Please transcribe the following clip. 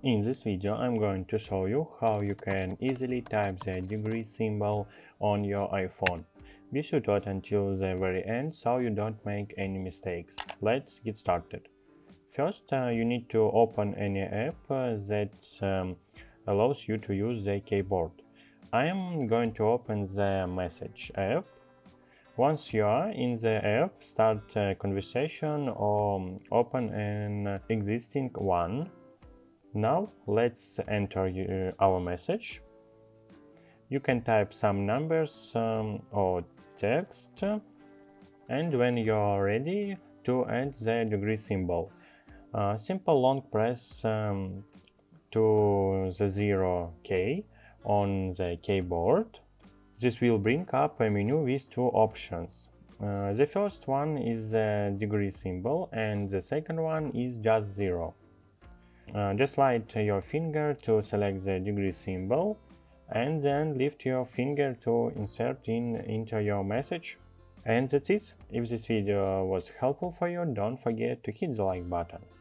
In this video I'm going to show you how you can easily type the degree symbol on your iPhone. Be sure to wait until the very end so you don't make any mistakes. Let's get started. First, you need to open any app that allows you to use the keyboard. I am going to open the Message app. Once you are in the app, start a conversation or open an existing one. Now let's enter our message. You can type some numbers or text, and when you're ready to add the degree symbol, simple long press to the 0 key on the keyboard. This will bring up a menu with two options. The first one is the degree symbol and the second one is just 0. Just slide your finger to select the degree symbol and then lift your finger to insert into your message. And that's it. If this video was helpful for you, don't forget to hit the like button.